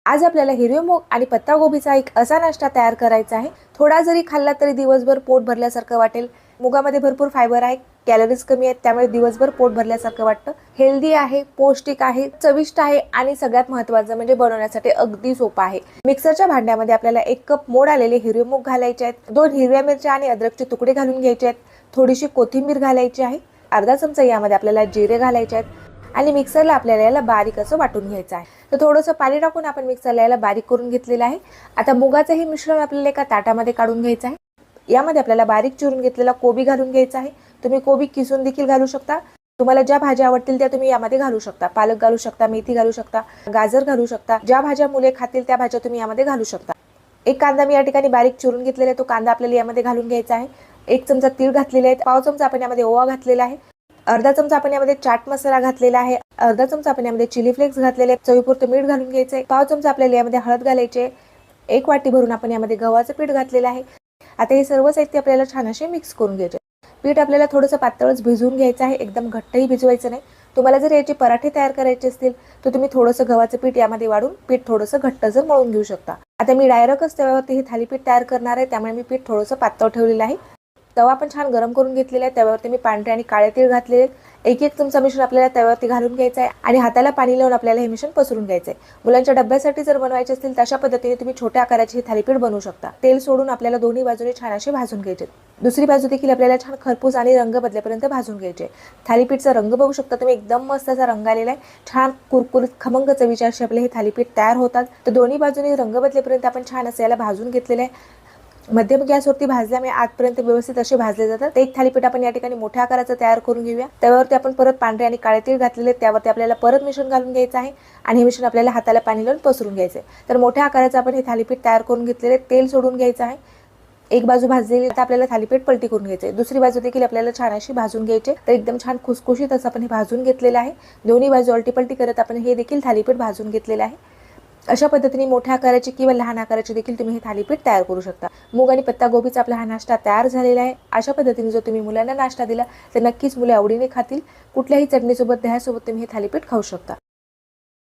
आज आपल्याला हिरवे मूग आणि पत्तागोबीचा एक असा नाश्ता तयार करायचा आहे. थोडा जरी खाल्ला तरी दिवसभर पोट भरल्यासारखं वाटेल. मुगामध्ये भरपूर फायबर आहे, कॅलरीज कमी आहेत, त्यामुळे दिवसभर पोट भरल्यासारखं वाटतं. हेल्दी आहे, पौष्टिक आहे, चविष्ट आहे आणि सगळ्यात महत्त्वाचं म्हणजे बनवण्यासाठी अगदी सोपं आहे. मिक्सरच्या भांड्यामध्ये आपल्याला 1 कप मोड आलेले हिरवे मूग घालायचे आहेत, 2 हिरव्या मिरच्या आणि अद्रकचे तुकडे घालून घ्यायचे आहेत, थोडीशी कोथिंबीर घालायची आहे, अर्धा चमचा यामध्ये आपल्याला जिरे घालायचे आहेत आणि मिक्सरला आपल्याला याला बारीक असं वाटून घ्यायचं आहे. तर थोडंसं पाणी टाकून आपण मिक्सरला याला बारीक करून घेतलेलं आहे. आता मुगाचं हे मिश्रण आपल्याला एका ताटामध्ये काढून घ्यायचं आहे. यामध्ये आपल्याला बारीक चिरून घेतलेला कोबी घालून घ्यायचा आहे. तुम्ही कोबी किसून देखील घालू शकता. तुम्हाला ज्या भाज्या आवडतील त्या तुम्ही यामध्ये घालू शकता. पालक घालू शकता, मेथी घालू शकता, गाजर घालू शकता. ज्या भाज्या मुले खातील त्या भाज्या तुम्ही यामध्ये घालू शकता. एक कांदा मी या ठिकाणी बारीक चिरून घेतलेला आहे, तो कांदा आपल्याला यामध्ये घालून घ्यायचा आहे. 1 चमचा तीळ घातलेले आहेत, पाव चमचा आपण यामध्ये ओवा घातलेला आहे, अर्धा चमचा आपण यामध्ये चाट मसाला घातलेला आहे, अर्धा चमचा आपण यामध्ये चिली फ्लेक्स घातलेले, चवीपुरतं मीठ घालून घ्यायचंय, पाव चमचा आपल्याला यामध्ये हळद घालायचे, 1 वाटी भरून आपण यामध्ये गव्हाचं पीठ घातलेलं आहे. आता हे सर्व साहित्य आपल्याला छान असे मिक्स करून घ्यायचे. पीठ आपल्याला थोडंसं पातळच भिजवून घ्यायचं आहे, एकदम घट्टही भिजवायचं नाही. तुम्हाला जर याचे पराठे तयार करायचे असतील तर तुम्ही थोडंसं गव्हाचं पीठ यामध्ये वाढून पीठ थोडंसं घट्ट जर मळून घेऊ शकता. आता मी डायरेक्टच तव्यावरती हे थालीपीठ तयार करणार आहे, त्यामुळे मी पीठ थोडंसं पातळ ठेवलेलं आहे. तवा पण छान गरम करून घेतलेला आहे. तव्यावरती मी पांढरे आणि काळे तीळ घातलेले आहेत. 1-1 चमचा मिश्रण आपल्याला तव्यावरती घालून घ्यायचं आहे आणि हाताला पाणी लावून आपल्याला हे मिश्रण पसरून घ्यायचं आहे. मुलांच्या डब्यासाठी जर बनवायचे असतील तशा पद्धतीने तुम्ही छोट्या आकाराचे हे थालीपीठ बनवू शकता. तेल सोडून आपल्याला दोन्ही बाजूने छान असे भाजून घ्यायचे. दुसरी बाजू देखील आपल्याला छान खरपूस आणि रंग बदलेपर्यंत भाजून घ्यायचे. थालीपीठचा रंग बघू शकता तुम्ही, एकदम मस्त असा रंग आलेला आहे. छान कुरकुरीत खमंग चवीचे असे आपले हे थालीपीठ तयार होतात. तर दोन्ही बाजूने रंग बदलेपर्यंत आपण छान असं याला भाजून घेतलेलं आहे. मध्यम गॅसवरती भाजल्यामुळे आजपर्यंत व्यवस्थित असे भाजले जातात. एक थालीपीठ आपण या ठिकाणी मोठ्या आकाराचं तयार करून घेऊया. त्यावरती आपण परत पांढरे आणि काळे तीळ घातलेले, त्यावरती आपल्याला परत मिश्रण घालून घ्यायचं आहे आणि हे मिश्रण आपल्याला हाताला पाणी लावून पसरून घ्यायचं आहे. तर मोठ्या आकाराचं आपण हे थालीपीठ तयार करून घेतलेले, तेल सोडून घ्यायचं आहे. एक बाजू भाजलेली, आता आपल्याला थालीपीठ पलटी करून घ्यायचे. दुसरी बाजू देखील आपल्याला छान अशी भाजून घ्यायचे. तर एकदम छान खुसखुशीत असं आपण हे भाजून घेतलेलं आहे. दोन्ही बाजू अलटीपलटी करत आपण हे देखील थालीपीठ भाजून घेतलेलं आहे. अशा पद्धतीने मोठ्या आकाराचे किंवा लहान आकाराचे देखील तुम्ही हे थालीपीठ तयार करू शकता. मूग आणि पत्तागोबीचा आपला हा नाश्ता तयार झालेला आहे. अशा पद्धतीने जर तुम्ही मुलांना नाश्ता दिला तर नक्कीच मुले आवडीने खातील. कुठल्याही चटणीसोबत, दह्यासोबत तुम्ही हे थालीपीठ खाऊ शकता.